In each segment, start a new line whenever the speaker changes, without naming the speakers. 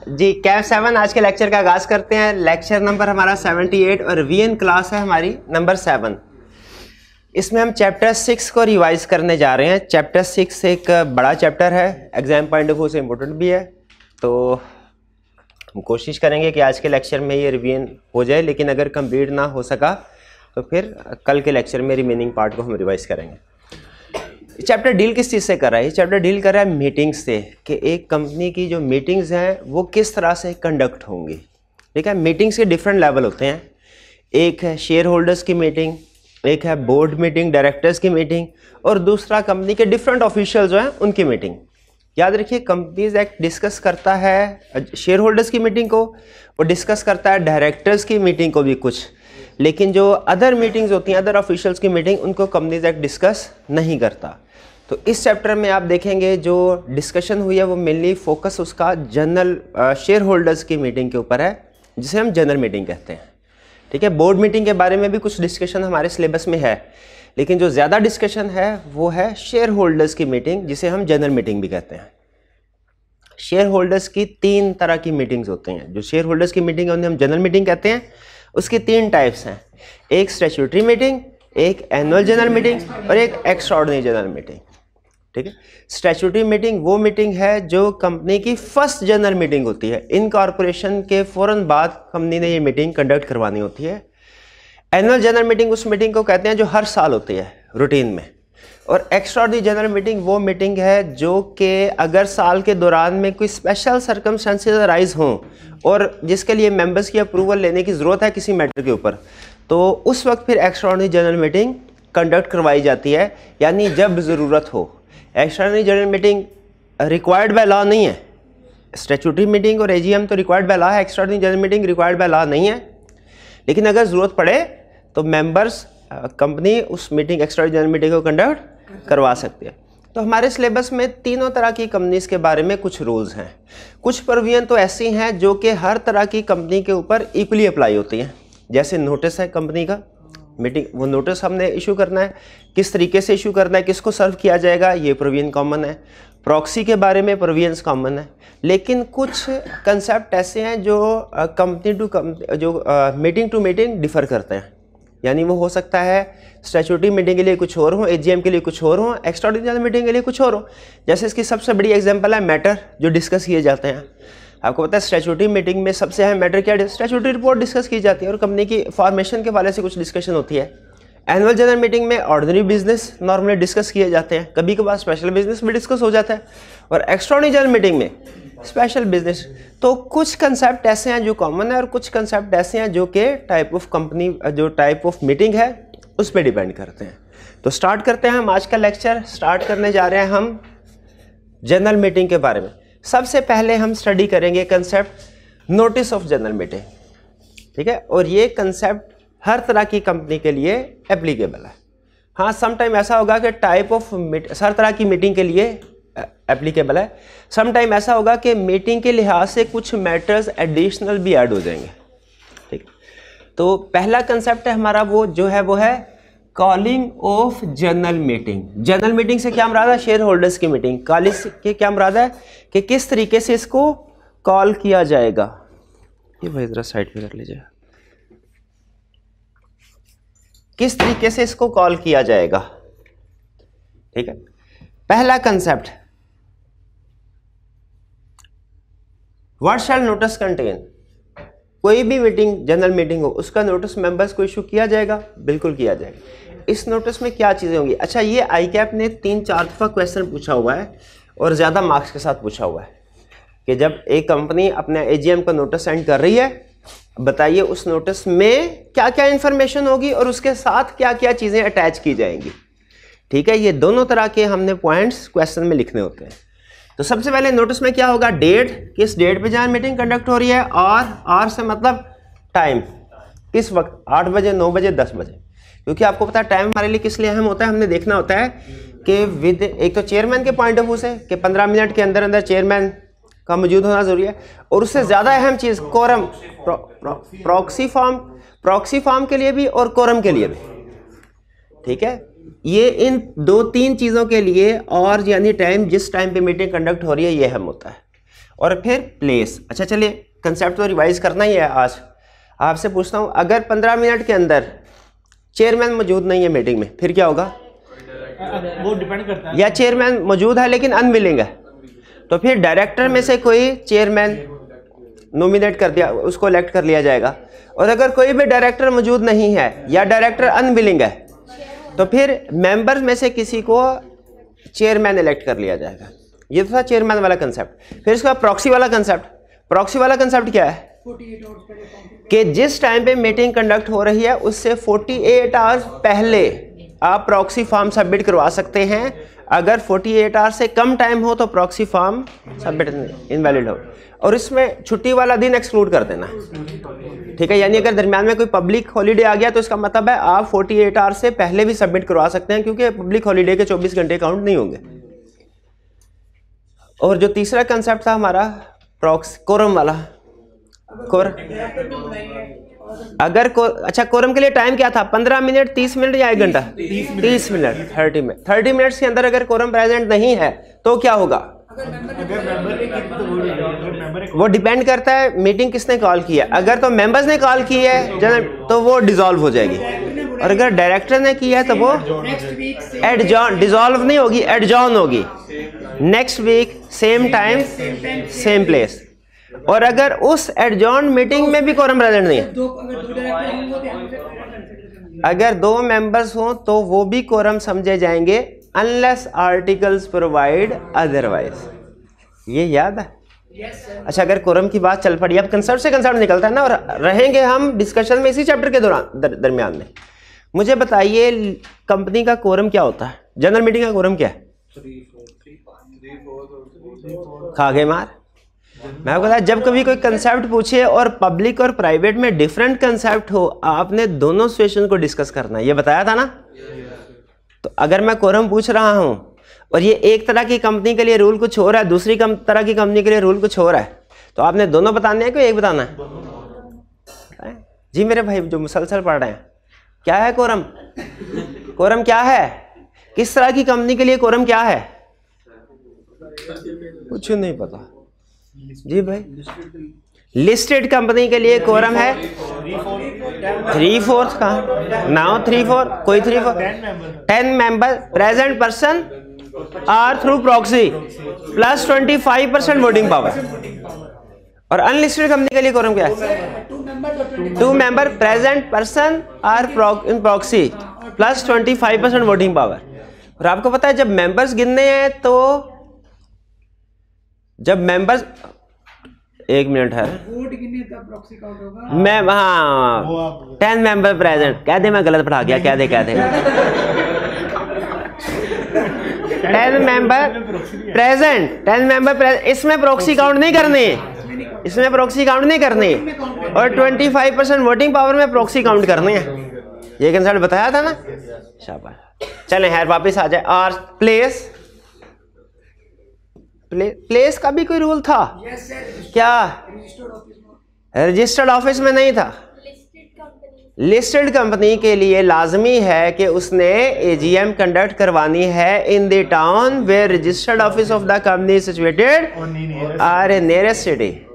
जी cap 7 आज के lecture का आगाज करते हैं। लेक्चर नंबर हमारा 78 और वीएन क्लास है हमारी नंबर 7। इसमें हम चैप्टर 6 को रिवाइज करने जा रहे हैं। चैप्टर 6 एक बड़ा चैप्टर है, एग्जाम पॉइंट ऑफ व्यू से इम्पोर्टेंट भी है, तो हम कोशिश करेंगे कि आज के लेक्चर में ये रिवीजन हो जाए, लेकिन अगर कंप्लीट ना हो सका तो फिर कल के लेक्चर में रिमेनिंग पार्ट को हम रिवाइज करेंगे। चैप्टर डील किस चीज़ से कर रहा है? ये चैप्टर डील कर रहा है मीटिंग्स से, कि एक कंपनी की जो मीटिंग्स हैं वो किस तरह से कंडक्ट होंगी। ठीक है, मीटिंग्स के डिफरेंट लेवल होते हैं। एक है शेयर होल्डर्स की मीटिंग, एक है बोर्ड मीटिंग, डायरेक्टर्स की मीटिंग, और दूसरा कंपनी के डिफरेंट ऑफिशियल जो हैं उनकी मीटिंग। याद रखिए, कंपनीज एक्ट डिस्कस करता है शेयर होल्डर्स की मीटिंग को, और डिस्कस करता है डायरेक्टर्स की मीटिंग को भी कुछ, लेकिन जो अदर मीटिंग्स होती हैं, अदर ऑफिशियल्स की मीटिंग, उनको कंपनीज एक्ट डिस्कस नहीं करता। तो इस चैप्टर में आप देखेंगे जो डिस्कशन हुई है वो मेनली फोकस उसका जनरल शेयर होल्डर्स की मीटिंग के ऊपर है, जिसे हम जनरल मीटिंग कहते हैं। ठीक है, बोर्ड मीटिंग के बारे में भी कुछ डिस्कशन हमारे सिलेबस में है, लेकिन जो ज़्यादा डिस्कशन है वो है शेयर होल्डर्स की मीटिंग, जिसे हम जनरल मीटिंग भी कहते हैं। शेयर होल्डर्स की 3 तरह की मीटिंग्स होती हैं। जो शेयर होल्डर्स की मीटिंग है उन्हें हम जनरल मीटिंग कहते हैं। उसकी 3 टाइप्स हैं, एक स्टैट्यूटरी मीटिंग, एक एनुअल जनरल मीटिंग और एक एक्स्ट्राऑर्डिनरी जनरल मीटिंग। ठीक है, स्टैट्यूटरी मीटिंग वो मीटिंग है जो कंपनी की फर्स्ट जनरल मीटिंग होती है। इनकॉर्पोरेशन के फौरन बाद कंपनी ने ये मीटिंग कंडक्ट करवानी होती है। एनुअल जनरल मीटिंग उस मीटिंग को कहते हैं जो हर साल होती है रूटीन में। और एक्स्ट्राऑर्डिनरी जनरल मीटिंग वो मीटिंग है जो कि अगर साल के दौरान में कोई स्पेशल सर्कमस्टेंसेस अराइज हों और जिसके लिए मेंबर्स की अप्रूवल लेने की ज़रूरत है किसी मैटर के ऊपर, तो उस वक्त फिर एक्स्ट्राऑर्डिनरी जनरल मीटिंग कंडक्ट करवाई जाती है, यानी जब ज़रूरत हो। Extraordinary general meeting required by law नहीं है। स्टैट्यूटरी मीटिंग और एजीएम तो रिक्वायर्ड बाय लॉ है, extraordinary general meeting required by law नहीं है, लेकिन अगर ज़रूरत पड़े तो मेंबर्स कंपनी उस मीटिंग एक्स्ट्राऑर्डिनरी जनरल मीटिंग को कंडक्ट करवा सकती है। तो हमारे सिलेबस में तीनों तरह की कंपनीज के बारे में कुछ रूल्स हैं। कुछ प्रोविजन तो ऐसी हैं जो कि हर तरह की कंपनी के ऊपर इक्वली अप्लाई होती हैं। जैसे नोटिस है कंपनी का, मीटिंग वो नोटिस हमने इशू करना है, किस तरीके से इशू करना है, किसको सर्व किया जाएगा, ये प्रोविजन कॉमन है। प्रॉक्सी के बारे में प्रोविजंस कॉमन है, लेकिन कुछ कंसेप्ट ऐसे हैं जो कंपनी टू कंपनी, जो मीटिंग टू मीटिंग डिफर करते हैं। यानी वो हो सकता है स्टैट्यूटरी मीटिंग के लिए कुछ और हो, एजीएम के लिए कुछ और हो, एक्स्ट्राऑर्डिनरी मीटिंग के लिए कुछ और हो। जैसे इसकी सबसे बड़ी एग्जांपल है मैटर जो डिस्कस किए जाते हैं। आपको पता है स्टैट्यूटरी मीटिंग में सबसे अहम मैटर क्या है? स्टैट्यूटरी रिपोर्ट डिस्कस की जाती है और कंपनी की फॉर्मेशन के वाले से कुछ डिस्कशन होती है। एनुअल जनरल मीटिंग में ऑर्डिनरी बिजनेस नॉर्मली डिस्कस किए जाते हैं, कभी कभार स्पेशल बिजनेस भी डिस्कस हो जाता है, और एक्स्ट्राऑर्डिनरी जनरल मीटिंग में स्पेशल बिजनेस। तो कुछ कंसेप्ट ऐसे हैं जो कॉमन है और कुछ कंसेप्ट ऐसे हैं जो कि टाइप ऑफ कंपनी, जो टाइप ऑफ मीटिंग है उस पर डिपेंड करते हैं। तो स्टार्ट करते हैं हम आज का लेक्चर। स्टार्ट करने जा रहे हैं हम जनरल मीटिंग के बारे में। सबसे पहले हम स्टडी करेंगे concept notice of general meeting. ठीक है, और ये कंसेप्ट हर तरह की कंपनी के लिए एप्लीकेबल है। हाँ, सम टाइम ऐसा होगा कि टाइप ऑफ हर तरह की मीटिंग के लिए एप्लीकेबल है, सम टाइम ऐसा होगा कि मीटिंग के लिहाज से कुछ मैटर्स एडिशनल भी ऐड हो जाएंगे। ठीक, तो पहला कंसेप्ट है हमारा वो जो है वो है calling of general meeting. General meeting से क्या मुराद है? शेयर होल्डर्स की मीटिंग। कॉलिंग के क्या मुराद है कि किस तरीके से इसको कॉल किया जाएगा। ये भाई जरा साइड पे कर लीजिए। किस तरीके से इसको कॉल किया जाएगा। ठीक है, पहला concept, what shell notice contain. कोई भी मीटिंग, जनरल मीटिंग हो, उसका नोटिस मेंबर्स को इशू किया जाएगा, बिल्कुल किया जाएगा। इस नोटिस में क्या चीजें होंगी? अच्छा, ये आईकैप ने 3-4 दफा क्वेश्चन पूछा हुआ है और ज्यादा मार्क्स के साथ पूछा हुआ है कि जब एक कंपनी अपने एजीएम का नोटिस सेंड कर रही है, बताइए उस नोटिस में क्या क्या इंफॉर्मेशन होगी और उसके साथ क्या क्या चीजें अटैच की जाएंगी। ठीक है, ये दोनों तरह के हमने पॉइंट्स क्वेश्चन में लिखने होते हैं। तो सबसे पहले नोटिस में क्या होगा? डेट, किस डेट पे जहाँ मीटिंग कंडक्ट हो रही है, और आर से मतलब टाइम, किस वक्त, 8 बजे, 9 बजे, 10 बजे। क्योंकि आपको पता है टाइम हमारे लिए किस लिए अहम होता है, हमने देखना होता है कि विद एक तो चेयरमैन के पॉइंट ऑफ व्यू से कि 15 मिनट के अंदर अंदर चेयरमैन का मौजूद होना जरूरी है, और उससे ज़्यादा अहम चीज़ कोरम, प्रॉक्सी फॉर्म के लिए भी और कोरम के लिए भी। ठीक है, ये इन 2-3 चीज़ों के लिए, और यानी टाइम, जिस टाइम पे मीटिंग कंडक्ट हो रही है, ये अहम होता है। और फिर प्लेस। अच्छा चलिए कंसेप्ट तो रिवाइज करना ही है आज। आपसे पूछता हूँ, अगर 15 मिनट के अंदर चेयरमैन मौजूद नहीं है मीटिंग में, फिर क्या होगा?
वो डिपेंड करता है।
या चेयरमैन मौजूद है लेकिन अनविलिंग है, तो फिर डायरेक्टर में से कोई चेयरमैन नॉमिनेट कर दिया, उसको इलेक्ट कर लिया जाएगा। और अगर कोई भी डायरेक्टर मौजूद नहीं है या डायरेक्टर अनविलिंग है, तो फिर मेंबर्स में से किसी को चेयरमैन इलेक्ट कर लिया जाएगा। ये तो था चेयरमैन वाला कंसेप्ट। फिर इसका प्रॉक्सी वाला कंसेप्ट। प्रॉक्सी वाला कंसेप्ट क्या है? कि जिस टाइम पे मीटिंग कंडक्ट हो रही है उससे 48 आवर्स पहले आप प्रॉक्सी फॉर्म सबमिट करवा सकते हैं। अगर 48 आवर्स से कम टाइम हो तो प्रॉक्सी फॉर्म सबमिट इनवैलिड हो। और इसमें छुट्टी वाला दिन एक्सक्लूड कर देना, ठीक है। यानी अगर दरमियान में कोई पब्लिक हॉलीडे आ गया तो इसका मतलब है आप 48 आवर्स से पहले भी सबमिट करवा सकते हैं, क्योंकि पब्लिक हॉलीडे के 24 घंटे काउंट नहीं होंगे। और जो तीसरा कंसेप्ट था हमारा प्रॉक्सी कोरम वाला, अगर अच्छा कोरम के लिए टाइम क्या था? 15 मिनट, 30 मिनट या 1 घंटा? 30 मिनट, 30 मिनट। 30 मिनट्स के अंदर अगर कोरम प्रेजेंट नहीं है तो क्या होगा? वो डिपेंड करता है मीटिंग किसने कॉल की है। अगर तो मेंबर्स ने कॉल की है तो वो डिसॉल्व हो जाएगी, और अगर डायरेक्टर ने की है तो वो एडजॉर्न, डिसॉल्व नहीं होगी, एडजॉर्न होगी। Next week same time same place. और अगर उस एडजॉर्न मीटिंग में भी कोरम प्रेजेंट नहीं है, अगर 2 मेंबर्स हों तो वो भी कोरम समझे जाएंगे अनलेस आर्टिकल्स प्रोवाइड अदरवाइज। ये याद है? अच्छा, अगर कोरम की बात चल पड़ी, अब कंसेप्ट से कंसेप्ट निकलता है ना, और रहेंगे हम डिस्कशन में इसी चैप्टर के दौरान दरमियान में। मुझे बताइए कंपनी का कोरम क्या होता है? जनरल मीटिंग का कोरम क्या है? खा गए मार। मैं आपको बताया, जब कभी कोई कंसेप्ट पूछे और पब्लिक और प्राइवेट में डिफरेंट कंसेप्ट हो, आपने दोनों सिचुएशन को डिस्कस करना है। ये बताया था ना। तो अगर मैं कोरम पूछ रहा हूं और ये एक तरह की कंपनी के लिए रूल कुछ हो रहा है, दूसरी तरह की कंपनी के लिए रूल कुछ हो रहा है, तो आपने दोनों बताने हैं कि एक बताना है? जी मेरे भाई जो मुसलसल पढ़ रहे हैं, क्या है कोरम? कोरम क्या है? किस तरह की कंपनी के लिए कोरम क्या है? कुछ नहीं पता जी भाई। लिस्टेड कंपनी के लिए कोरम है 3/4 का, नाउ 3/4, कोई 3/4, 10 member present person or through proxy plus 25% voting power. और अनलिस्टेड कंपनी के लिए कोरम क्या है? 2 member present person or in proxy plus 25% voting power. और आपको पता है जब मेंबर्स गिनने हैं तो जब मेंबर्स, 1 मिनट है, मैं हाँ 10 मेंबर प्रेजेंट कह दे, मैं गलत पढ़ा गया, कह दे 10 मेंबर प्रेजेंट, 10 मेंबर प्रेजेंट। इसमें प्रॉक्सी काउंट नहीं करनी, इसमें प्रॉक्सी काउंट नहीं करनी, और 25% वोटिंग पावर में प्रॉक्सी काउंट करनी है। ये कंसेप्ट बताया था ना। शाबाश। चलें खैर वापिस आ जाए। और प्लेस का भी कोई रूल था? क्या? रजिस्टर्ड ऑफिस में नहीं था। लिस्टेड कंपनी के लिए लाजमी है कि उसने एजीएम कंडक्ट करवानी है in the town where registered office of the company situated or a nearest city.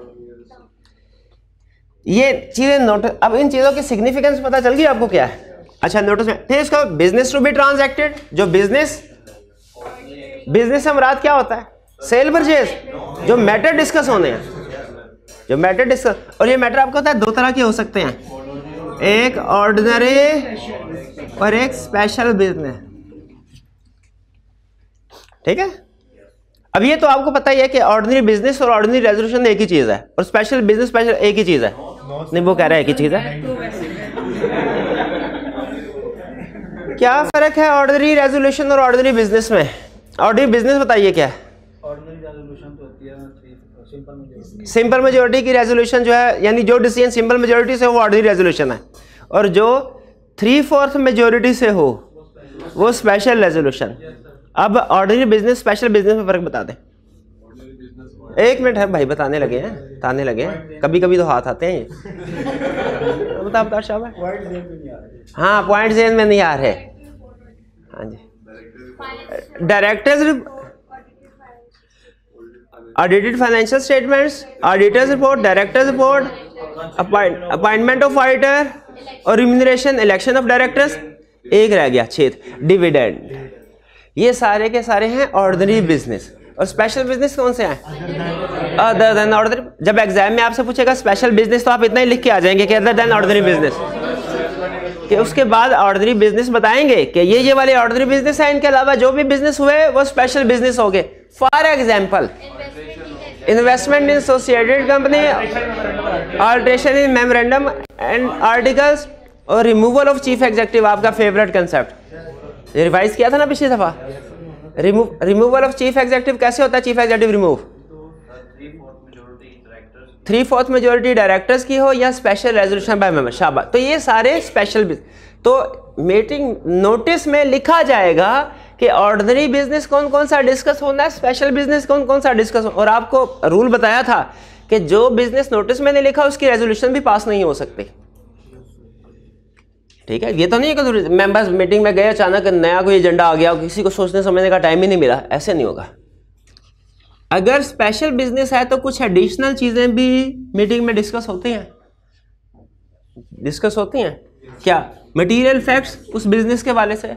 ये चीजें नोट, अब इन चीजों की सिग्निफिकेंस पता चल गई आपको क्या है? अच्छा नोटिस में फिर इसका बिजनेस टू बी ट्रांजैक्टेड। जो बिजनेस से मुराद क्या होता है? सेल परचेज, जो मैटर डिस्कस होने हैं, जो मैटर डिस्कस। और ये मैटर आपको पता है 2 तरह के हो सकते हैं, एक ऑर्डिनरी और एक स्पेशल बिजनेस, ठीक है। अब ये तो आपको पता ही है कि ऑर्डिनरी बिजनेस और ऑर्डिनरी रेजोल्यूशन एक ही चीज है, और स्पेशल बिजनेस स्पेशल एक ही चीज है। नहीं वो कह रहा है एक ही चीज है। क्या फर्क है ऑर्डिनरी रेजोल्यूशन और ऑर्डिनरी बिजनेस में? ऑर्डिनरी बिजनेस बताइए क्या है?
रेजोल्यूशन तो होती है
सिंपल मेजोरिटी की रेजोल्यूशन जो है, यानी जो डिसीजन सिंपल मेजोरिटी से हो वो ऑर्डिनरी रेजोल्यूशन है, और जो 3/4 मेजोरिटी से हो वो स्पेशल रेजोल्यूशन। अब ऑर्डिनरी बिजनेस स्पेशल बिजनेस में फर्क बता दें। 1 मिनट है भाई, बताने लगे हैं, कभी कभी तो हाथ आते हैं ये। बता शाबाश। हाँ पॉइंट जेन में नहीं आ रहे। हाँ जी, directors audited financial statements, auditors report, directors report, appointment of auditor और रिम्यूनरेशन, इलेक्शन ऑफ डायरेक्टर्स। एक रह गया 6, डिविडेंड। ये सारे के सारे हैं ऑर्डिनरी बिजनेस। और स्पेशल बिजनेस कौन से हैं? Other than ordinary. जब एग्जाम में आपसे पूछेगा स्पेशल बिजनेस तो आप इतना ही लिख के आ जाएंगे कि अदर देन ऑर्डिनरी बिजनेस, कि उसके बाद ऑर्डिनरी बिजनेस बताएंगे कि ये वाले ऑर्डिनरी बिजनेस है, इनके अलावा जो भी बिजनेस हुए वो स्पेशल बिजनेस हो गए। For example investment in associated company, alteration in memorandum and articles और रिमूवल ऑफ चीफ एग्जीक्यूटिव। आपका फेवरेट कंसेप्ट रिवाइज किया था ना पिछली दफा। रिमूवल ऑफ चीफ एग्जीक्यूटिव कैसे होता है? Chief executive remove 3/4 majority directors की हो या स्पेशल रेजोल्यूशन बाय मेंबर। शाबाश। तो ये सारे स्पेशल तो मीटिंग नोटिस में लिखा जाएगा कि ऑर्डिनरी बिजनेस कौन कौन सा डिस्कस होना है, स्पेशल बिजनेस कौन कौन सा डिस्कस हो। और आपको रूल बताया था कि जो बिजनेस नोटिस में नहीं लिखा उसकी रेजोल्यूशन भी पास नहीं हो सकती। ठीक है, ये तो नहीं है कि मेंबर्स मीटिंग में गए अचानक नया कोई एजेंडा आ गया, किसी को सोचने समझने का टाइम ही नहीं मिला, ऐसे नहीं होगा। अगर स्पेशल बिजनेस है तो कुछ एडिशनल चीजें भी मीटिंग में डिस्कस होती हैं। क्या? मटेरियल फैक्ट्स उस बिजनेस के वाले से,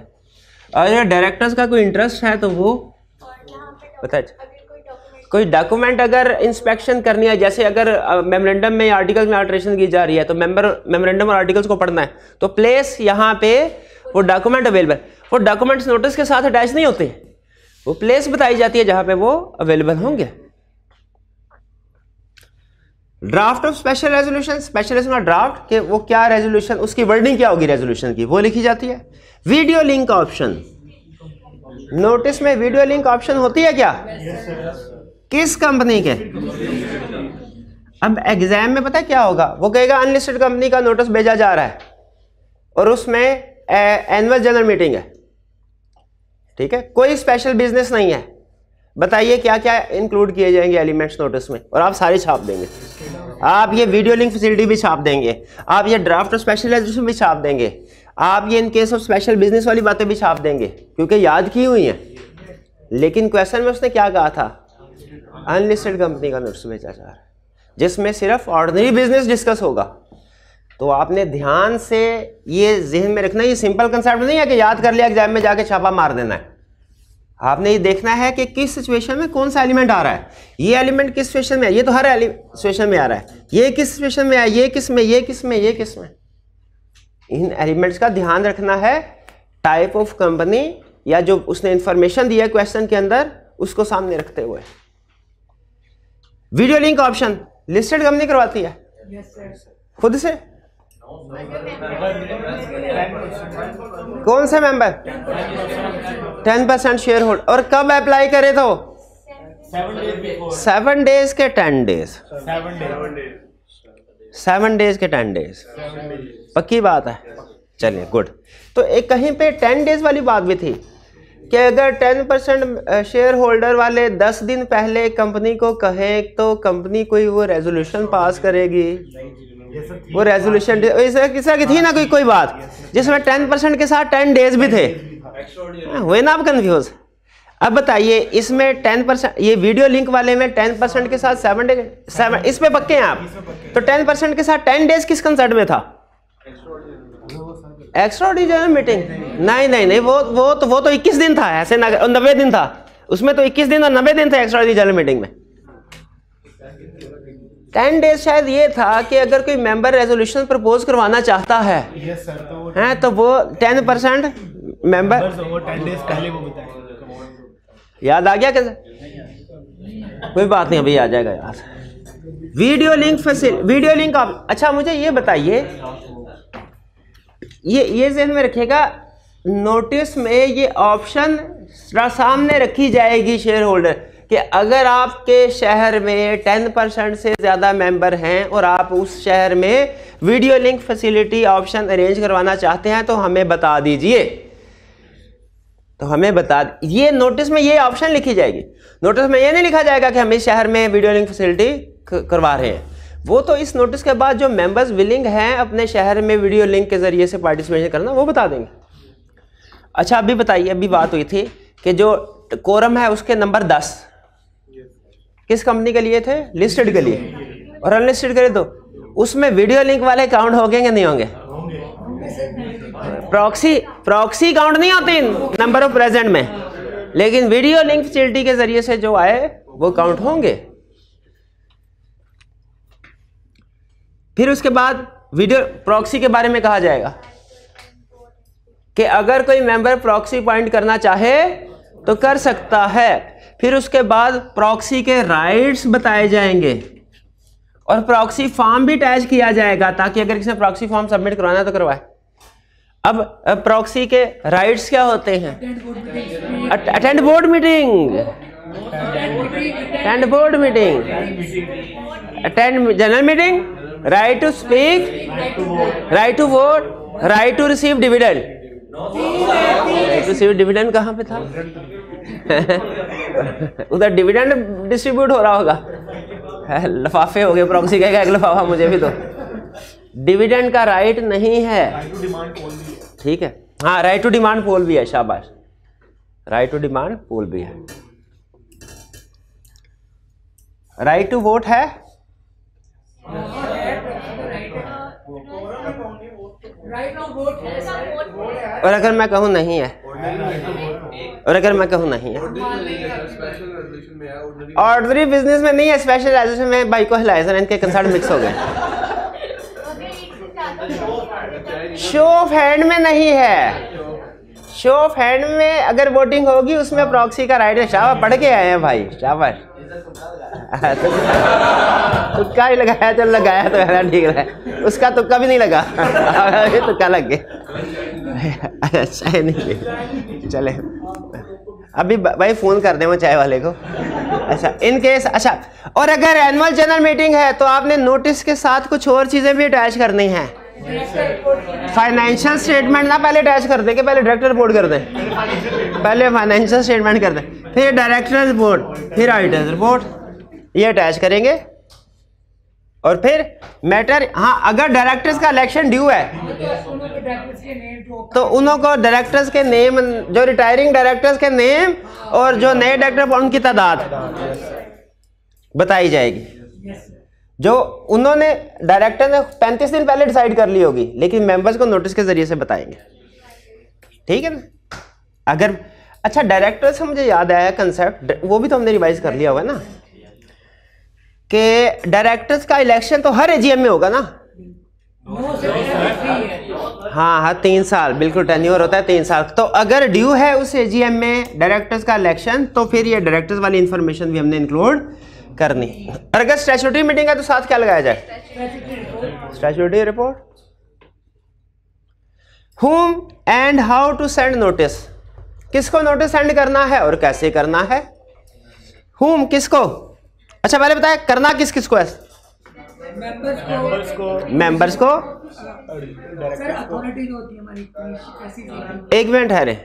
अगर डायरेक्टर्स का कोई इंटरेस्ट है तो वो पता है। कोई डॉक्यूमेंट अगर इंस्पेक्शन करनी है, जैसे अगर मेमोरेंडम में आर्टिकल्स में अल्टरेशन की जा रही है तो मेमोरेंडम और आर्टिकल्स को पढ़ना है तो प्लेस यहाँ पे वो डॉक्यूमेंट अवेलेबल, वो डॉक्यूमेंट्स नोटिस के साथ अटैच नहीं होते, वो प्लेस बताई जाती है जहां पे वो अवेलेबल होंगे। Draft of special resolution, special resolution का ड्राफ्ट कि वो क्या रेजोल्यूशन, उसकी वर्डिंग क्या होगी रेजोल्यूशन की, वो लिखी जाती है। वीडियो लिंक ऑप्शन, नोटिस में वीडियो लिंक ऑप्शन होती है क्या? किस कंपनी के? अब एग्जाम में पता है क्या होगा, वो कहेगा अनलिस्टेड कंपनी का नोटिस भेजा जा रहा है और उसमें एनुअल जनरल मीटिंग है। ठीक है, कोई स्पेशल बिजनेस नहीं है, बताइए क्या क्या इंक्लूड किए जाएंगे एलिमेंट्स नोटिस में, और आप सारे छाप देंगे। आप ये वीडियो लिंक फैसिलिटी भी छाप देंगे, आप ये ड्राफ्ट ऑफ स्पेशल रेजोल्यूशन भी छाप देंगे, आप ये in case of special business वाली बातें भी छाप देंगे क्योंकि याद की हुई हैं। लेकिन क्वेश्चन में उसने क्या कहा था? अनलिस्टेड कंपनी का नोटिस भेजा जा रहा है जिसमें सिर्फ ऑर्डिनरी बिजनेस डिस्कस होगा। तो आपने ध्यान से ये जहन में रखना, ये सिंपल कंसेप्ट नहीं है कि याद कर लिया एग्जाम में जाके छापा मार देना है। आपने ये देखना है कि किस सिचुएशन में कौन सा एलिमेंट आ रहा है, ये एलिमेंट किस सिचुएशन में है, ये तो हर सिचुएशन में आ रहा है, ये किस सिचुएशन में है, ये किस में, ये किस में, ये किस में। इन एलिमेंट्स का ध्यान रखना है, टाइप ऑफ कंपनी या जो उसने इंफॉर्मेशन दिया क्वेश्चन के अंदर उसको सामने रखते हुए। Video link option listed company करवाती है खुद से? कौन से मेंबर? 10% share holder. और कब अप्लाई करे तो 7 डेज के 10 डेज, 7 डेज के 10 डेज, पक्की बात है। चलिए गुड। तो एक कहीं पे 10 डेज वाली बात भी थी कि अगर 10% शेयर होल्डर वाले 10 दिन पहले कंपनी को कहें तो कंपनी कोई वो रेजोल्यूशन पास करेगी। वो रेजोल्यूशन इस तरह की थी ना कोई बात जिसमें 10% के साथ 10 डेज भी थे, हुए ना आप कंफ्यूज। अब बताइए इसमें 10%, ये वीडियो लिंक वाले में 10% के साथ 7 डेज, इस पे पक्के हैं आप? तो 10% के साथ 10 डेज किस कंसेप्ट में था? Extraordinary meeting? नहीं, वो तो 21 दिन था, ऐसे 90 दिन था, उसमें तो 21 दिन और 90 दिन था एक्स्ट्राऑर्डिनरी जनरल मीटिंग में। 10 डेज शायद ये था कि अगर कोई मेंबर रेजोल्यूशन प्रपोज करवाना चाहता है हैं तो वो 10% मेंबर
10 डेज पहले वो बताया।
याद आ गया कैसे? कोई बात नहीं, अभी आ जाएगा यार। वीडियो लिंक आप, अच्छा मुझे ये बताइए, ये ज़हन में रखिएगा, नोटिस में ये ऑप्शन सामने रखी जाएगी शेयर होल्डर कि अगर आपके शहर में 10% से ज़्यादा मेंबर हैं और आप उस शहर में video link facility option arrange करवाना चाहते हैं तो हमें बता दीजिए। तो हमें बता, ये नोटिस में ये ऑप्शन लिखी जाएगी। नोटिस में ये नहीं लिखा जाएगा कि हम इस शहर में वीडियो लिंक फैसिलिटी करवा रहे हैं। वो तो इस नोटिस के बाद जो मेंबर्स विलिंग हैं अपने शहर में वीडियो लिंक के जरिए से पार्टिसिपेशन करना वो बता देंगे। अच्छा अभी बताइए, अभी बात हुई थी कि जो कोरम है उसके नंबर 10, किस कंपनी के लिए थे? लिस्टेड के लिए। और अनलिस्टेड के लिए तो उसमें वीडियो लिंक वाले काउंट होंगे कि नहीं होंगे? प्रॉक्सी काउंट नहीं होती नंबर ऑफ प्रेजेंट में, लेकिन वीडियो लिंक फैसिलिटी के जरिए से जो आए वो काउंट होंगे। फिर उसके बाद वीडियो प्रॉक्सी के बारे में कहा जाएगा कि अगर कोई मेंबर प्रॉक्सी पॉइंट करना चाहे तो कर सकता है। फिर उसके बाद प्रॉक्सी के राइट्स बताए जाएंगे और प्रॉक्सी फॉर्म भी अटैच किया जाएगा ताकि अगर किसी ने प्रॉक्सी फॉर्म सबमिट करवाना है तो करवाए। अब प्रॉक्सी के राइट्स क्या होते हैं? Attend board meeting, attend board meeting, attend general meeting, right to speak, right to vote, right to receive dividend. Right to receive dividend कहाँ पे था? उधर डिविडेंड डिस्ट्रीब्यूट हो रहा होगा। लफाफे हो गए, प्रॉक्सी कहेगा एक लफाफा मुझे भी दो। डिविडेंड का राइट नहीं है, ठीक है। हाँ, राइट टू डिमांड पोल भी है, शाबाश, राइट टू डिमांड पोल भी है। राइट टू वोट है, और अगर मैं कहूं नहीं है, और अगर मैं कहूं नहीं है, ऑर्डिनरी बिजनेस में नहीं है, स्पेशलाइजेशन में बाइक को हिलाया सर, इनके कंसर्ट मिक्स हो गए। शो ऑफ हैंड में नहीं है, शो ऑफ हैंड में अगर वोटिंग होगी उसमें प्रॉक्सी का राइट है। शाबाश, पढ़ के आए हैं भाई, शाबाश। तुक्का ही लगाया, चल लगाया तो है, ठीक है। उसका तुक्का भी नहीं लगा, तुक्का लग गया। अच्छा है, नहीं चले अभी भाई फोन कर दे वो चाय वाले को। अच्छा, इन केस, अच्छा, और अगर एनुअल जनरल मीटिंग है तो आपने नोटिस के साथ कुछ और चीजें भी अटैच करनी है। फाइनेंशियल स्टेटमेंट ना पहले अटैच कर दे, कि पहले डायरेक्टर रिपोर्ट कर दें, पहले फाइनेंशियल स्टेटमेंट कर दें, फिर डायरेक्टर रिपोर्ट, फिर ऑडिटर रिपोर्ट, ये अटैच करेंगे। और फिर मैटर, हाँ, अगर डायरेक्टर्स का इलेक्शन ड्यू है तो उन्हों को डायरेक्टर्स के नेम, जो रिटायरिंग डायरेक्टर्स के नेम और जो नए डायरेक्टर उनकी तादाद बताई जाएगी। जो उन्होंने डायरेक्टर ने 35 दिन पहले डिसाइड कर ली होगी, लेकिन मेंबर्स को नोटिस के जरिए से बताएंगे, ठीक है ना। अगर, अच्छा, डायरेक्टर से मुझे याद आया कंसेप्ट, वो भी तो हमने रिवाइज कर लिया होगा ना, कि डायरेक्टर्स का इलेक्शन तो हर एजीएम में होगा ना। हाँ हाँ, 3 साल, बिल्कुल टेन्योर होता है 3 साल। तो अगर ड्यू है उस एजीएम में डायरेक्टर्स का इलेक्शन, तो फिर ये डायरेक्टर्स वाली इंफॉर्मेशन भी हमने इंक्लूड करनी। और अगर स्टैट्यूटरी मीटिंग है तो साथ क्या लगाया जाए? Statutory report. whom and how to send notice, किसको नोटिस सेंड करना है और कैसे करना है। whom किसको, अच्छा पहले बताया करना किस किस को है? मेंबर्स को। एक मिनट है रे,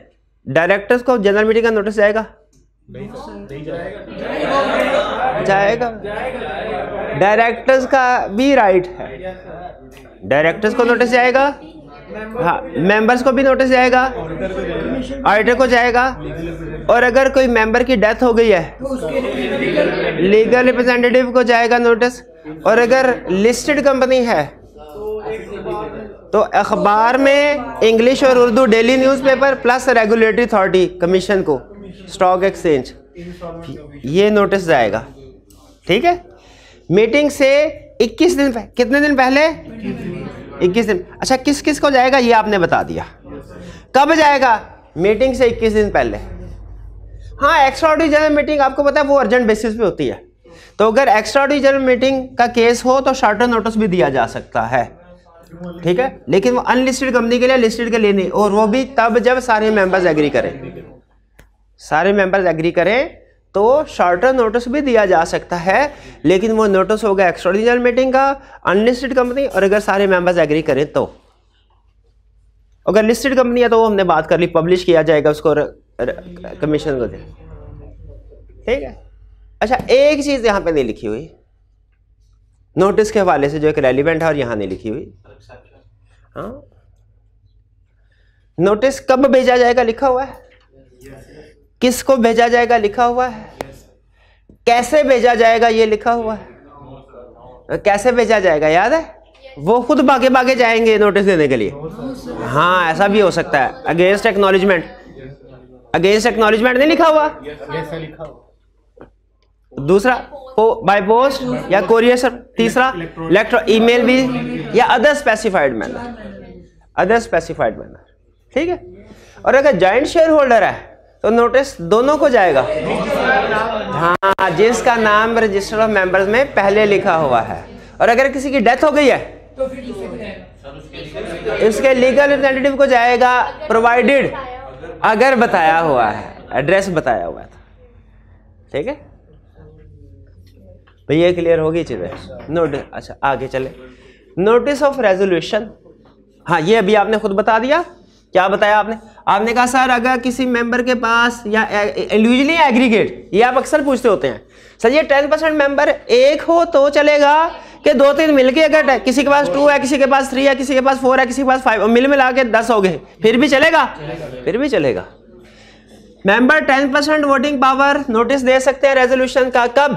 डायरेक्टर्स को जनरल मीटिंग का नोटिस जाएगा? जाएगा। डायरेक्टर्स का भी राइट है, डायरेक्टर्स को नोटिस जाएगा, हाँ, मेंबर्स को भी नोटिस जाएगा, ऑडिटर को जाएगा। और अगर कोई मेंबर की डेथ हो गई है लीगल रिप्रेजेंटेटिव को जाएगा नोटिस। और अगर लिस्टेड कंपनी है तो अखबार में इंग्लिश और Urdu daily newspaper plus regulatory authority commission को, स्टॉक एक्सचेंज, ये नोटिस जाएगा, ठीक है। मीटिंग से 21 दिन कितने दिन पहले? 21 दिन। अच्छा, किस किस को जाएगा ये आपने बता दिया। कब जाएगा? मीटिंग से 21 दिन पहले। हाँ, एक्स्ट्राऑर्डिनरी जनरल मीटिंग आपको पता है वो अर्जेंट बेसिस पे होती है, तो अगर एक्स्ट्राऑर्डिनरी जनरल मीटिंग का केस हो तो शॉर्टर नोटिस भी दिया जा सकता है, ठीक है। लेकिन वो अनलिस्टेड कंपनी के लिए, लिस्टेड के लिए नहीं, और वो भी तब जब सारे मेंबर्स एग्री करें, सारे मेंबर्स एग्री करें तो शॉर्टर नोटिस भी दिया जा सकता है। लेकिन वो नोटिस होगा एक्स्ट्राऑर्डिनरी जनरल मीटिंग का, अनलिस्टेड कंपनी, और अगर सारे मेंबर्स एग्री करें तो। अगर लिस्टेड कंपनी है तो वो हमने बात कर ली, पब्लिश किया जाएगा उसको कमीशन को, ठीक है। अच्छा, एक चीज यहां पे नहीं लिखी हुई नोटिस के हवाले से, जो एक रेलिवेंट है और यहां नहीं लिखी हुई। हाँ, नोटिस कब भेजा जाएगा लिखा हुआ है, किसको भेजा जाएगा लिखा हुआ है, कैसे भेजा जाएगा ये लिखा हुआ है, कैसे भेजा जाएगा याद है? वो खुद भागे भागे जाएंगे नोटिस देने के लिए। हाँ ऐसा भी हो सकता है। अगेंस्ट एक्नॉलेजमेंट, अगेंस्ट एक्नॉलेजमेंट नहीं लिखा हुआ, दूसरा बाय पोस्ट या कोरियर सर, तीसरा इलेक्ट्रॉनिक ईमेल भी या other specified manner, other specified manner. ठीक है। और अगर जॉइंट शेयर होल्डर है तो नोटिस दोनों को जाएगा। हाँ जिसका नाम रजिस्टर ऑफ मेंबर्स में पहले लिखा हुआ है। और अगर किसी की डेथ हो गई है तो इसके लीगल रिप्रेजेंटेटिव को जाएगा, प्रोवाइडेड अगर बताया हुआ है, एड्रेस बताया हुआ था। ठीक है भाई, ये क्लियर होगी चीजें। नोटिस, अच्छा आगे चले। नोटिस ऑफ रेजोल्यूशन, हाँ ये अभी आपने खुद बता दिया। क्या बताया आपने? आपने कहा सर अगर किसी मेंबर के पास या इंडिविजुअली एग्रीगेट, ये आप अक्सर पूछते होते हैं सर ये 10% मेंबर एक हो तो चलेगा कि 2-3 मिलके, अगर किसी के पास 2 है, किसी के पास 3 है, किसी के पास 4 है, किसी के पास 5, मिल मिला के 10 हो गए, फिर भी चलेगा? फिर भी चलेगा। मेंबर 10% वोटिंग पावर नोटिस दे सकते हैं रेजोल्यूशन का। कब?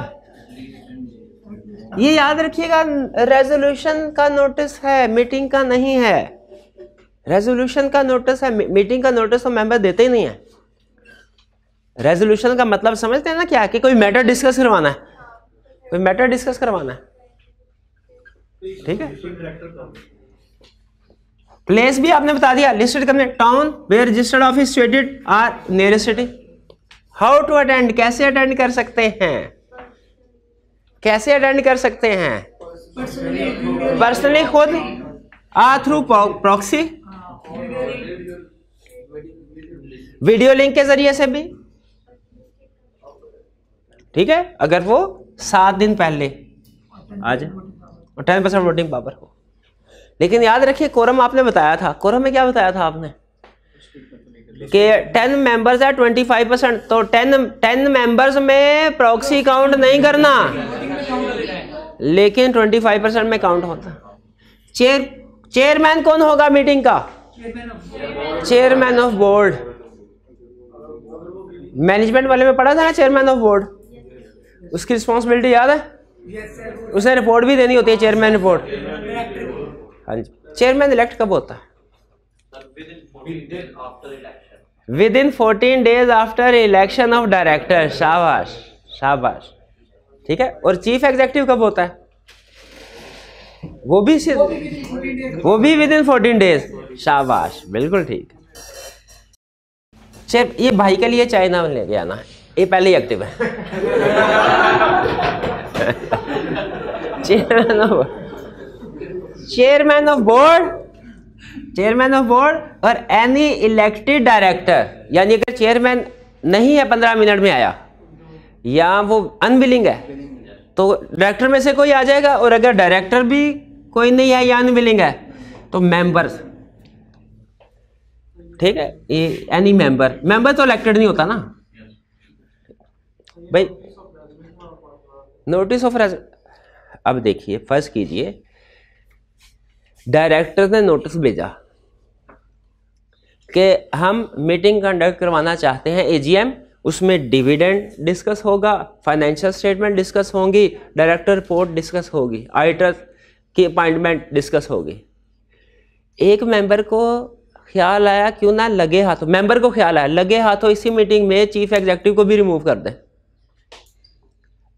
ये याद रखिएगा, रेजोल्यूशन का नोटिस है, मीटिंग का नहीं है। रेजोल्यूशन का नोटिस है, मीटिंग का नोटिस तो मेंबर देते ही नहीं है। रेजोल्यूशन का मतलब समझते हैं ना क्या? कि कोई मैटर डिस्कस करवाना है, कोई मैटर डिस्कस करवाना है। ठीक है। प्लेस भी आपने बता दिया, listed company town where registered office situated or nearest city. How to attend, कैसे अटेंड कर सकते हैं, कैसे अटेंड कर सकते हैं? पर्सनली खुद, थ्रू प्रॉक्सी, वीडियो लिंक के जरिए से भी। ठीक है, अगर वो 7 दिन पहले आ जाए और 10% वोटिंग पावर हो। लेकिन याद रखिए कोरम आपने बताया था, कोरम में क्या बताया था आपने कि 10 मेंबर्स है 25%, तो 10 मेंबर्स में प्रॉक्सी काउंट नहीं करना, लेकिन 25% में काउंट होता। चेयरमैन कौन होगा मीटिंग का? Chairman of board. मैनेजमेंट वाले में पढ़ा था ना चेयरमैन ऑफ बोर्ड, उसकी रिस्पॉन्सिबिलिटी याद है? उसे रिपोर्ट भी देनी होती है, चेयरमैन रिपोर्ट। हाँ जी। चेयरमैन इलेक्ट कब होता है? With in 14 days after election of director. शाबाश शाबाश। ठीक है। और चीफ एग्जीक्यूटिव कब होता है? वो भी विद इन 14 डेज। शाबाश, बिल्कुल ठीक। चेयर, ये भाई के लिए चाय ना ले गया ना, ये पहले ही एक्टिव है। चेयरमैन ऑफ बोर्ड और एनी इलेक्टेड डायरेक्टर, यानी अगर चेयरमैन नहीं है 15 मिनट में आया या वो अनविलिंग है तो डायरेक्टर में से कोई आ जाएगा। और अगर डायरेक्टर भी कोई नहीं है या अनविलिंग है तो मेंबर्स। ठीक है, ये एनी मेंबर तो इलेक्टेड नहीं होता ना भाई। नोटिस ऑफ अब देखिए, फर्ज कीजिए डायरेक्टर ने नोटिस भेजा कि हम मीटिंग कंडक्ट करवाना चाहते हैं, एजीएम, उसमें डिविडेंड डिस्कस होगा, फाइनेंशियल स्टेटमेंट डिस्कस होंगी, डायरेक्टर रिपोर्ट डिस्कस होगी, ऑडिटर की अपॉइंटमेंट डिस्कस होगी। एक मेंबर को ख्याल आया क्यों ना लगे हाथों, मेंबर को ख्याल आया लगे हाथों इसी मीटिंग में चीफ एग्जीक्यूटिव को भी रिमूव कर दें।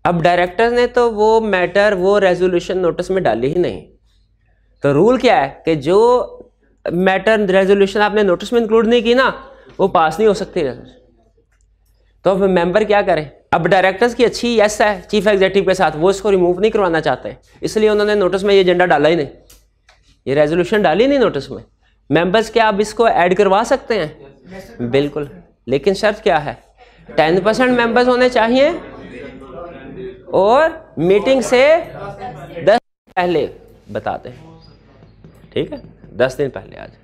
अब डायरेक्टर ने तो वो मैटर, वो रेजोल्यूशन नोटिस में डाली ही नहीं। तो रूल क्या है कि जो मैटर रेजोल्यूशन आपने नोटिस में इंक्लूड नहीं की ना, वो पास नहीं हो सकती। तो अब मेंबर क्या करें? अब डायरेक्टर्स की अच्छी यस है चीफ एग्जीक्यूटिव के साथ, वो इसको रिमूव नहीं करवाना चाहते, इसलिए उन्होंने नोटिस में ये एजेंडा डाला ही नहीं, ये रेजोल्यूशन डाली नहीं नोटिस में। मेंबर्स क्या आप इसको ऐड करवा सकते हैं? बिल्कुल, लेकिन शर्त क्या है? 10% मेंबर्स होने चाहिए और मीटिंग से 10 पहले बताते हैं। ठीक है, 10 दिन पहले आ जाए।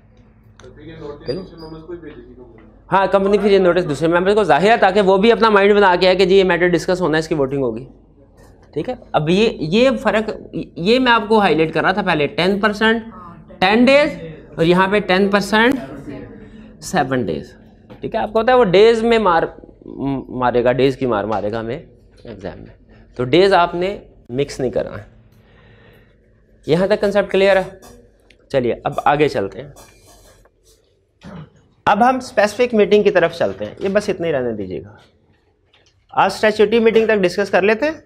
हाँ, कंपनी फिर ये नोटिस दूसरे मेंबर्स को जाहिर है ताकि वो भी अपना माइंड बना के है कि जी ये मैटर डिस्कस होना है, इसकी वोटिंग होगी। ठीक है, अब ये फ़र्क ये मैं आपको हाईलाइट कर रहा था पहले। 10% 10 डेज और यहाँ पे 10% 7 डेज। ठीक है, आपको पता है वो डेज में मारेगा, डेज की मारेगा हमें। एग्जाम में, तो डेज आपने मिक्स नहीं करना है। यहाँ तक कंसेप्ट क्लियर है? चलिए अब आगे चलते हैं। अब हम स्पेसिफिक मीटिंग की तरफ चलते हैं। ये बस इतना ही रहने दीजिएगा, आज स्टैट्यूटरी मीटिंग तक डिस्कस कर लेते हैं,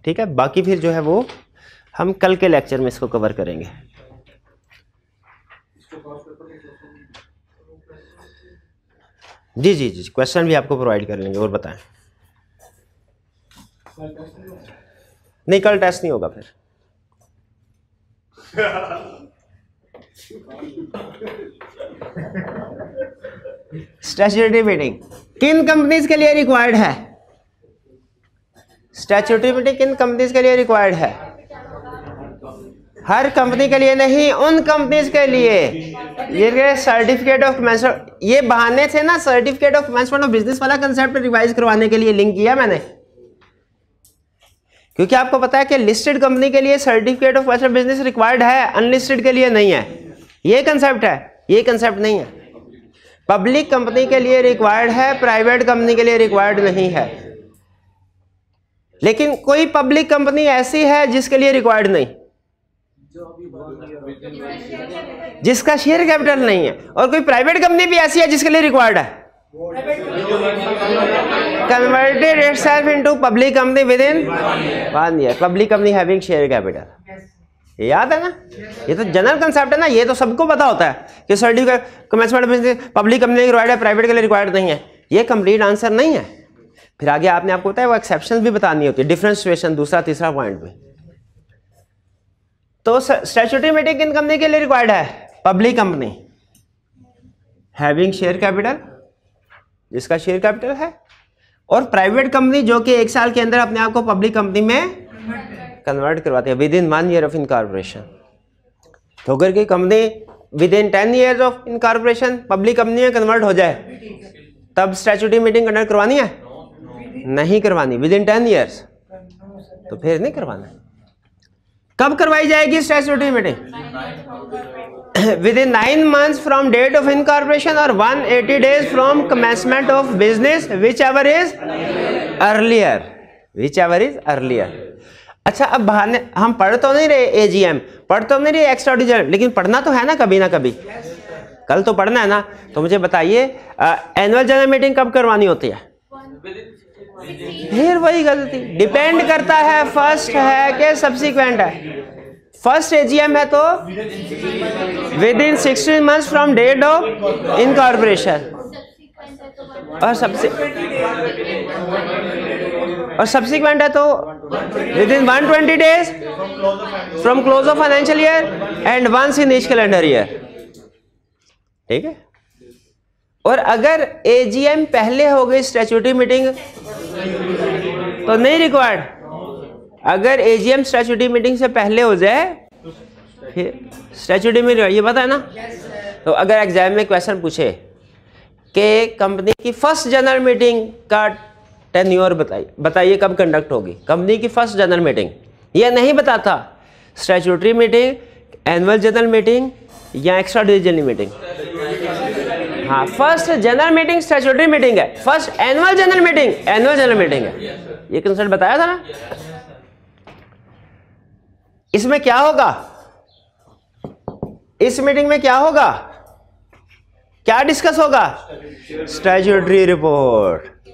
ठीक है? बाकी फिर जो है वो हम कल के लेक्चर में इसको कवर करेंगे। जी जी जी, क्वेश्चन भी आपको प्रोवाइड कर लेंगे। और बताएं। नहीं, कल टेस्ट नहीं होगा फिर। स्टैट्यूटरी मीटिंग किन कंपनीज के लिए रिक्वायर्ड है? स्टैट्यूटरी मीटिंग किन कंपनीज के लिए रिक्वायर्ड है? हर कंपनी के लिए नहीं, उन कंपनीज के लिए। ये सर्टिफिकेट ऑफ कमेंसमेंट, ये बहाने से ना certificate of commencement of business वाला कंसेप्ट रिवाइज करवाने के लिए लिंक किया मैंने, क्योंकि आपको पता है कि लिस्टेड कंपनी के लिए certificate of commencement business required है, अनलिस्टेड के लिए नहीं है। ये कंसेप्ट है, ये कंसेप्ट नहीं है। पब्लिक कंपनी के लिए रिक्वायर्ड है, प्राइवेट कंपनी के लिए रिक्वायर्ड नहीं है। लेकिन कोई पब्लिक कंपनी ऐसी है जिसके लिए रिक्वायर्ड नहीं, जिसका शेयर कैपिटल नहीं है, और कोई प्राइवेट कंपनी भी ऐसी है जिसके लिए रिक्वायर्ड है। Converted itself into public company with in 1 year, public company having share capital. ये याद है ना? ये तो जनरल कंसेप्ट है ना, ये तो सबको पता होता है कि certificate commencement business public company के रिक्वायर्ड है, प्राइवेट के लिए रिक्वायर्ड नहीं है। ये कंप्लीट आंसर नहीं है। फिर आगे आपने आपको पता है वो एक्सेप्शंस भी बतानी होती है, डिफरेंट सिचुएशन, दूसरा तीसरा पॉइंट भी। तो स्टैट्यूटरी मीटिंग किन कंपनी के लिए रिक्वायर्ड है? Public company having share capital, जिसका शेयर कैपिटल है, और प्राइवेट कंपनी जो कि 1 साल के अंदर अपने आप को पब्लिक कंपनी में कन्वर्ट करवाते हैं with in 1 year of incorporation. तो अगर कोई company with in 10 years of incorporation public company में कन्वर्ट हो जाए, तब स्टैट्यूटरी मीटिंग कंडक्ट करवानी है? नहीं करवानी। विद इन 10 ईयर्स तो फिर नहीं करवाना। कब करवाई जाएगी statutory meeting? Within 9 months from date of incorporation और 180 days from commencement of business, whichever is earlier, whichever is earlier. अच्छा, अब बहाने हम पढ़ तो नहीं रहे एजीएम, पढ़ तो नहीं रहे एक्स्ट्राऑर्डिनरी, लेकिन पढ़ना तो है ना कभी ना कभी, कल तो पढ़ना है ना। तो मुझे बताइए एनुअल जनरल मीटिंग कब करवानी होती है? फिर वही गलती, डिपेंड करता है फर्स्ट है कि सब्सिक्वेंट है। फर्स्ट एजीएम है तो within 16 months from date of incorporation, और सब्सिक्वेंट है तो within 120 days from close of financial year and once in each calendar year. ठीक है? और अगर एजीएम पहले हो गई स्टैट्यूटरी मीटिंग तो नहीं रिक्वायर्ड। अगर एजीएम स्टैट्यूटरी मीटिंग से पहले हो जाए फिर स्टैट्यूटरी मीटिंग, ये पता है ना? तो अगर एग्जाम में क्वेश्चन पूछे कि कंपनी की फर्स्ट जनरल मीटिंग का टेन्योर बताइए कब कंडक्ट होगी कंपनी की फर्स्ट जनरल मीटिंग, ये नहीं बताता। Statutory meeting, annual general meeting या एक्स्ट्राऑर्डिनरी मीटिंग। हाँ, first general meeting statutory meeting है, first annual general meeting annual general meeting है। ये कंसेप्ट बताया था ना? इसमें क्या होगा? इस मीटिंग में क्या होगा? क्या डिस्कस होगा? Statutory report.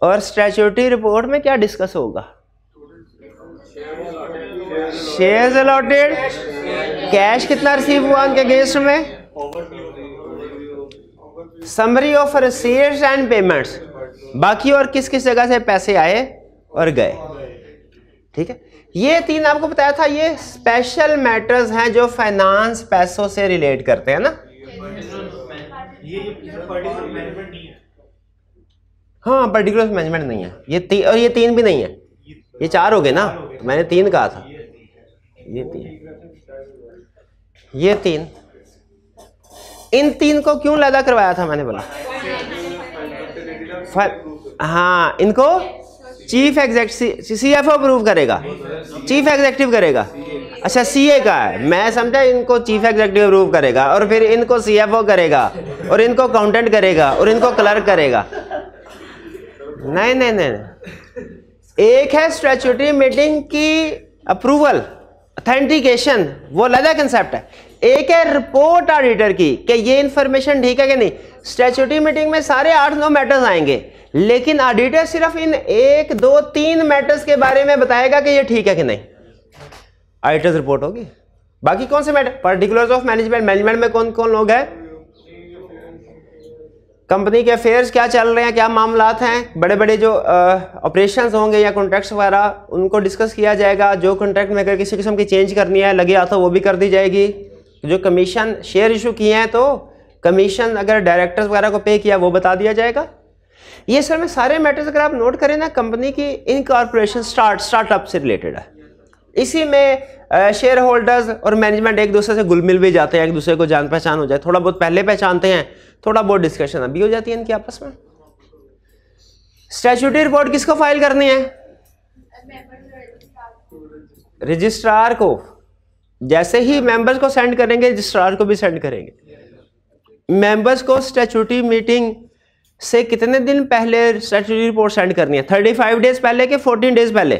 और स्टैट्यूटरी रिपोर्ट में क्या डिस्कस होगा? शेयर्स अलॉटेड, कैश कितना रिसीव हुआ उनके अगेंस्ट में, summary of receipts and payments, बाकी और किस किस जगह से पैसे आए और गए। ठीक है? ये 3 आपको बताया था, ये स्पेशल मैटर्स हैं जो फाइनेंस पैसों से रिलेट करते हैं ना। हाँ, पर्टिकुलर मैनेजमेंट नहीं है ये और ये 3 भी नहीं है, ये 4 हो गए ना, मैंने 3 कहा था। ये 3 इन 3 को क्यों लदा करवाया था मैंने बोला? हाँ, इनको चीफ एग्जेक्टिव सीएफओ अप्रूव करेगा, चीफ एग्जेक्टिव करेगा। अच्छा, सीए का है, मैं समझा इनको चीफ एग्जेक्टिव अप्रूव करेगा और फिर इनको सीएफओ करेगा और इनको अकाउंटेंट करेगा और इनको क्लर्क करेगा। नहीं नहीं नहीं, एक है स्टैट्यूटरी मीटिंग की अप्रूवल ऑथेंटिकेशन, वो अलग कंसेप्ट है। एक है रिपोर्ट ऑडिटर की कि ये इंफॉर्मेशन ठीक है कि नहीं। स्टैट्यूटरी मीटिंग में सारे 8-9 मैटर्स आएंगे, लेकिन ऑडिटर सिर्फ इन 1, 2, 3 मैटर्स के बारे में बताएगा कि ये ठीक है कि नहीं, ऑडिटर्स रिपोर्ट होगी। बाकी कौन से matter, particulars of management, management में कौन कौन लोग हैं, कंपनी के अफेयर्स क्या चल रहे हैं, क्या मामलात हैं, बड़े बड़े जो ऑपरेशंस होंगे या कॉन्ट्रैक्ट्स वगैरह उनको डिस्कस किया जाएगा। जो कॉन्ट्रैक्ट में अगर किसी किस्म की चेंज करनी है लगे हाथों वो भी कर दी जाएगी। जो कमीशन शेयर इशू किए हैं तो कमीशन अगर डायरेक्टर्स वगैरह को पे किया वो बता दिया जाएगा। ये सर में सारे मैटर्स अगर आप नोट करें ना, कंपनी की इनकॉर्पोरेशन स्टार्टअप से रिलेटेड है। इसी में शेयर होल्डर्स और मैनेजमेंट एक दूसरे से घुल मिल भी जाते हैं, एक दूसरे को जान पहचान हो जाए, थोड़ा बहुत पहले पहचानते हैं, थोड़ा बहुत डिस्कशन अभी हो जाती है इनकी आपस में। स्टैट्यूटरी रिपोर्ट किसको फाइल करनी है, रजिस्ट्रार को। जैसे ही मेंबर्स को सेंड करेंगे रजिस्ट्रार को भी सेंड करेंगे। मेंबर्स को स्टैट्यूटरी मीटिंग से कितने दिन पहले स्टैट्यूटरी रिपोर्ट सेंड करनी है, 35 डेज पहले के 14 डेज पहले?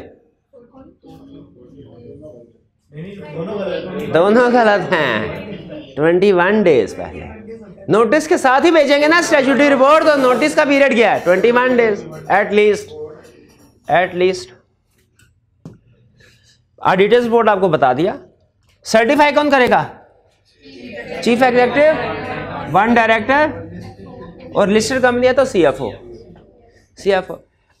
दोनों गलत हैं, 21 डेज पहले। नोटिस के साथ ही भेजेंगे ना स्टैट्यूटरी रिपोर्ट, तो नोटिस का पीरियड क्या है, 21 डेज एटलीस्ट। ऑडिटर्स रिपोर्ट आपको बता दिया। सर्टिफाई कौन करेगा, चीफ एग्जीक्यूटिव, 1 डायरेक्टर, और लिस्टेड कंपनी है तो सीएफओ।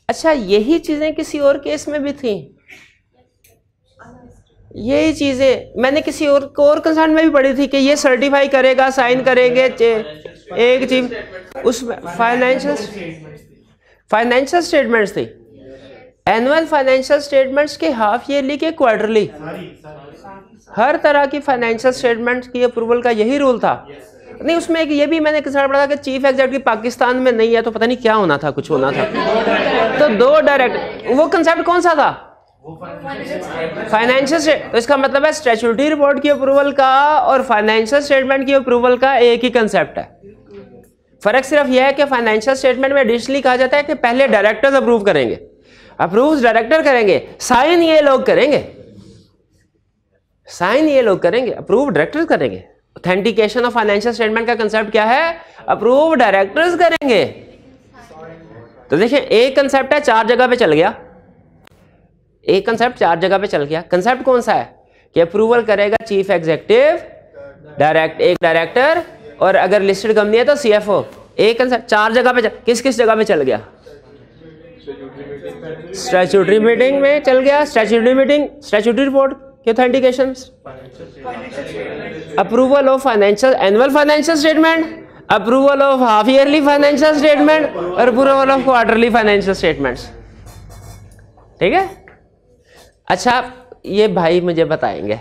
अच्छा, यही चीजें किसी और केस में भी थी, यही चीजें मैंने किसी और कंसर्न में भी पढ़ी थी कि ये सर्टिफाई करेगा, साइन करेंगे एक चीफ। उसमें फाइनेंशियल स्टेटमेंट्स थी, एनुअल फाइनेंशियल स्टेटमेंट्स के, हाफ ईयरली के, क्वार्टरली, हर तरह की फाइनेंशियल स्टेटमेंट्स की अप्रूवल का यही रूल था। नहीं, उसमें एक ये भी मैंने कंसर्न पढ़ा था कि चीफ एग्जीक्यूटिव पाकिस्तान में नहीं है तो पता नहीं क्या होना था, कुछ होना था। तो 2 डायरेक्ट, वो कंसेप्ट कौन सा था, फाइनेंशियल। तो इसका मतलब है स्टैट्यूटरी रिपोर्ट की अप्रूवल का और फाइनेंशियल स्टेटमेंट की अप्रूवल का एक ही कंसेप्ट है। फर्क सिर्फ यह है कि फाइनेंशियल स्टेटमेंट में एडिशनली कहा जाता है कि पहले डायरेक्टर्स अप्रूव करेंगे, अप्रूव डायरेक्टर करेंगे, साइन ये लोग करेंगे, अप्रूव डायरेक्टर्स करेंगे। ऑथेंटिकेशन ऑफ फाइनेंशियल स्टेटमेंट का कंसेप्ट क्या है, अप्रूव डायरेक्टर्स करेंगे। तो देखिए, एक कंसेप्ट है 4 जगह पे चल गया, एक कंसेप्ट 4 जगह पे चल गया। कंसेप्ट कौन सा है कि अप्रूवल करेगा चीफ एग्जीक्यूटिव, एक डायरेक्टर, और अगर लिस्टेड कंपनी है तो सीएफओ। एक कंसेप्ट 4 जगह पे किस किस जगह पे चल गया, स्टैट्यूटरी मीटिंग में चल गया, स्टैट्यूटरी रिपोर्ट की authentication, approval of financial annual financial statement, approval of half yearly financial statement, और approval of quarterly financial statements. ठीक है। अच्छा, ये भाई मुझे बताएंगे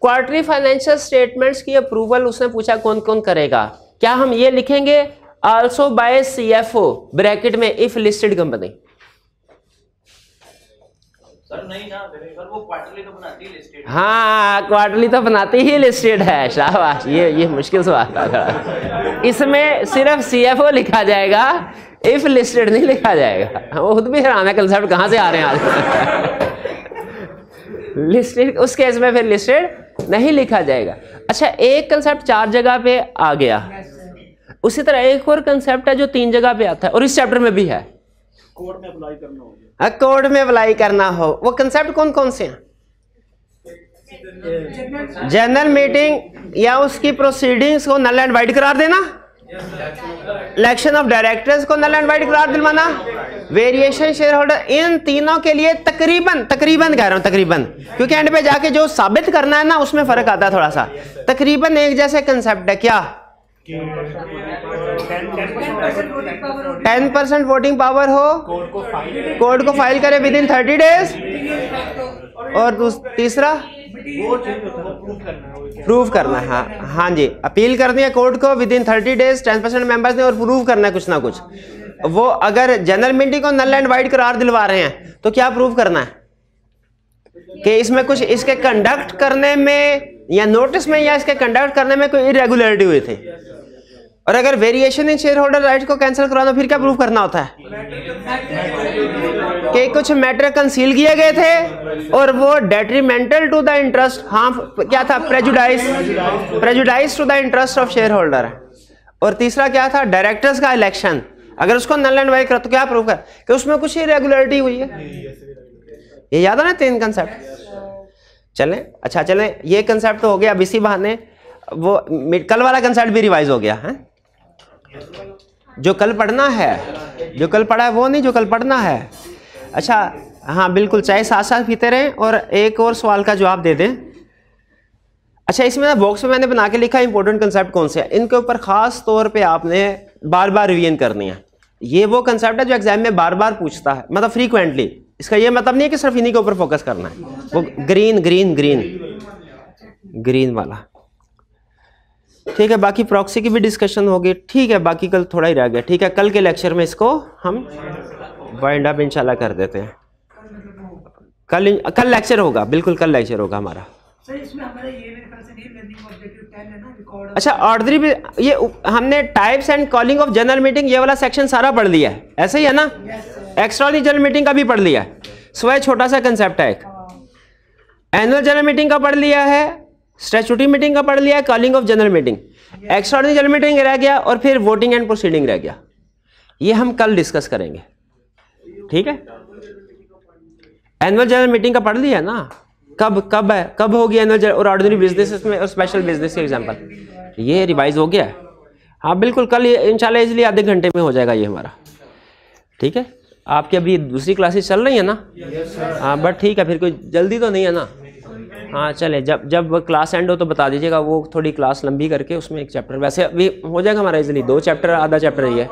क्वार्टरली फाइनेंशियल स्टेटमेंट्स की अप्रूवल उसने पूछा कौन कौन करेगा। क्या हम ये लिखेंगे आल्सो बाय सीएफओ ब्रैकेट में इफ लिस्टेड कंपनी?
सर नहीं ना सर, वो क्वार्टरली तो बनाती है लिस्टेड।
हाँ, क्वार्टरली तो बनाती ही लिस्टेड है। शाबाश, ये मुश्किल सवाल था। इसमें सिर्फ सीएफओ लिखा जाएगा, इफ लिस्टेड नहीं लिखा जाएगा। वो खुद भी हैरान है कंसेप्ट कहां से आ रहे हैं आज। लिस्टेड, उस केस में फिर लिस्टेड नहीं लिखा जाएगा। अच्छा, एक कंसेप्ट 4 जगह पे आ गया, उसी तरह एक और कंसेप्ट है जो 3 जगह पे आता है और इस चैप्टर में भी है,
कोर्ट में अप्लाई करना हो।
कोर्ट में अप्लाई करना हो। वो कंसेप्ट कौन कौन से हैं? जनरल मीटिंग या उसकी प्रोसीडिंग्स को नल एंड वाइड करार देना, इलेक्शन ऑफ डायरेक्टर्स को नल एंड वाइड करार दिलवाना, वेरिएशन शेयर होल्डर, इन तीनों के लिए तकरीबन कह रहा हूं तकरीबन, क्योंकि एंड पे जाके जो साबित करना है ना उसमें फर्क आता है थोड़ा सा। तकरीबन एक जैसे कंसेप्ट है, क्या 10% वोटिंग पावर हो, कोर्ट को फाइल करे विद इन 30 डेज, और तीसरा प्रूव करना है। हाँ जी, अपील करनी है कोर्ट को विद इन 30 डेज, 10% मेंबर्स ने, और प्रूव करना है कुछ ना कुछ। वो अगर जनरल मीटिंग को नल एंड वाइड करार दिलवा रहे हैं तो क्या प्रूव करना है कि इसमें कुछ इसके कंडक्ट करने में या नोटिस में या इसके कंडक्ट करने में कोई इरेगुलरिटी हुई थी। और अगर variation in share holder right को कैंसिल कराना फिर क्या प्रूव करना होता है कि कुछ मैटर कंसील किए गए थे और वो डेट्रीमेंटल टू द इंटरेस्ट, हाँ क्या था, prejudice to the interest of share holder है। और तीसरा क्या था, डायरेक्टर्स का इलेक्शन, अगर उसको नल एंड वाइड कर तो क्या प्रूव कर कि उसमें कुछ इरेगुलरिटी हुई है। ये याद है ना 3 कंसेप्ट। चलें, अच्छा चलें, ये कंसेप्ट तो हो गया। अब इसी बहाने वो कल वाला कंसेप्ट भी रिवाइज हो गया है। जो कल पढ़ना है, जो कल पढ़ा है वो नहीं, जो कल पढ़ना है। अच्छा हाँ बिल्कुल, चाहे साथ साथ पीते रहें और एक और सवाल का जवाब दे दें। अच्छा इसमें ना बॉक्स में मैंने बना के लिखा इंपॉर्टेंट कंसेप्ट कौन से हैं, इनके ऊपर खास तौर पे आपने बार बार रिवीजन करनी है। ये वो कंसेप्ट है जो एग्जाम में बार बार पूछता है, मतलब फ्रीक्वेंटली। इसका ये मतलब नहीं है कि सिर्फ इन्हीं के ऊपर फोकस करना है। वो ग्रीन ग्रीन ग्रीन ग्रीन वाला, ठीक है। बाकी प्रॉक्सी की भी डिस्कशन होगी, ठीक है। बाकी कल थोड़ा ही रह गया, ठीक है। कल के लेक्चर में इसको हम वाइंड अप इंशाल्लाह कर देते हैं। कल लेक्चर होगा, बिल्कुल कल लेक्चर होगा हमारा।
सर इसमें हमारा ये मेरे ख्याल से नहीं लर्निंग ऑब्जेक्टिव 10 है ना, रिकॉर्ड।
अच्छा ऑर्डनरी भी, ये हमने types and calling of general meeting ये वाला सेक्शन सारा पढ़ लिया है, ऐसे ही है ना। एक्स्ट्राऑर्डिनरी जनरल मीटिंग का भी पढ़ लिया है, सो छोटा सा कंसेप्ट है। एक एनुअल जनरल मीटिंग का पढ़ लिया है, स्टैट्यूटरी मीटिंग का पढ़ लिया है, calling of general meeting, extraordinary general meeting रह गया, और फिर वोटिंग एंड प्रोसीडिंग रह गया। ये हम कल डिस्कस करेंगे, ठीक है। एनुअल जनरल मीटिंग का पढ़ लिया ना, कब है, कब होगी एनुअल जनरल, और ऑर्डिनरी बिजनेस में और स्पेशल बिजनेस के एग्जांपल, ये रिवाइज हो गया है। हाँ बिल्कुल, कल इंशाल्लाह इजीली आधे घंटे में हो जाएगा ये हमारा, ठीक है। आपकी अभी दूसरी क्लासेस चल रही है ना? हाँ बट ठीक है, फिर कोई जल्दी तो नहीं है ना? हाँ चले, जब क्लास एंड हो तो बता दीजिएगा, वो थोड़ी क्लास लंबी करके उसमें एक चैप्टर, वैसे अभी हो जाएगा हमारा इजीली 2 चैप्टर, आधा चैप्टर ही है,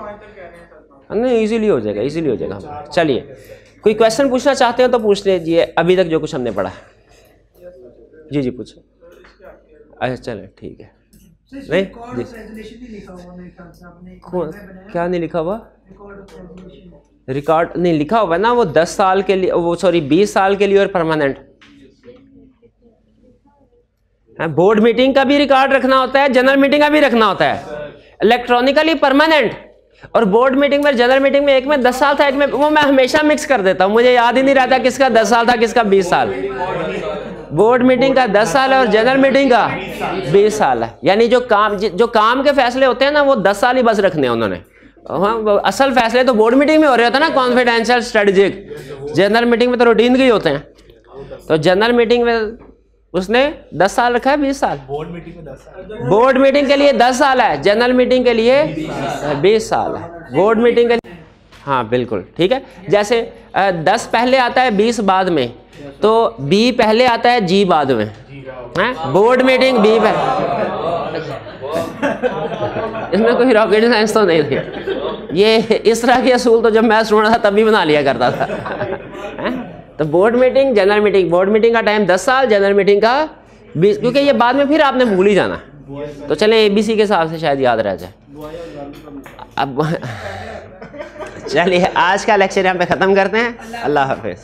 नहीं इजीली हो जाएगा, इजीली हो जाएगा हमारा। चलिए, कोई क्वेश्चन पूछना चाहते हो तो पूछ लीजिए अभी तक जो कुछ हमने पढ़ा। जी जी पूछो। अच्छा चले ठीक है। नहीं क्या नहीं लिखा हुआ? रिकॉर्ड नहीं लिखा हुआ ना, वो 10 साल के लिए, वो सॉरी 20 साल के लिए और परमानेंट। बोर्ड मीटिंग का भी रिकॉर्ड रखना होता है, जनरल मीटिंग का भी रखना होता है, इलेक्ट्रॉनिकली परमानेंट। और बोर्ड मीटिंग में, जनरल मीटिंग में एक में 10 साल था, एक में, वो मैं हमेशा मिक्स कर देता हूँ, मुझे याद ही नहीं रहता किसका 10 साल था किसका 20 साल। बोर्ड मीटिंग का 10 साल है और जनरल मीटिंग का 20 साल है। यानी जो काम के फैसले होते हैं ना, वो 10 साल ही बस रखने हैं उन्होंने। हाँ, असल फैसले तो बोर्ड मीटिंग में हो रहे होते हैं ना, कॉन्फिडेंशियल स्ट्रेटेजिक। जनरल मीटिंग में तो रूटीन के ही होते हैं। तो जनरल मीटिंग में उसने 10 साल रखा है, 20 साल। बोर्ड मीटिंग में 10 साल, बोर्ड मीटिंग के लिए 10 साल है, जनरल मीटिंग के लिए 20 साल है। बोर्ड मीटिंग के लिए, हाँ बिल्कुल ठीक है। जैसे 10 पहले आता है, 20 बाद में, तो बी पहले आता है, जी बाद में है। बोर्ड मीटिंग बी पहले, इसमें कोई रॉकेट साइंस तो नहीं थी। ये इस तरह के असूल तो जब मैं स्टूडेंट था तब भी बना लिया करता था है? तो board meeting, general meeting, board meeting का टाइम 10 साल, जनरल मीटिंग का 20, क्योंकि ये बाद में फिर आपने भूल ही जाना। तो चले ABC के हिसाब से शायद याद रह जाए। अब चलिए आज का लेक्चर यहाँ पे ख़त्म करते हैं। अल्लाह हाफिज़।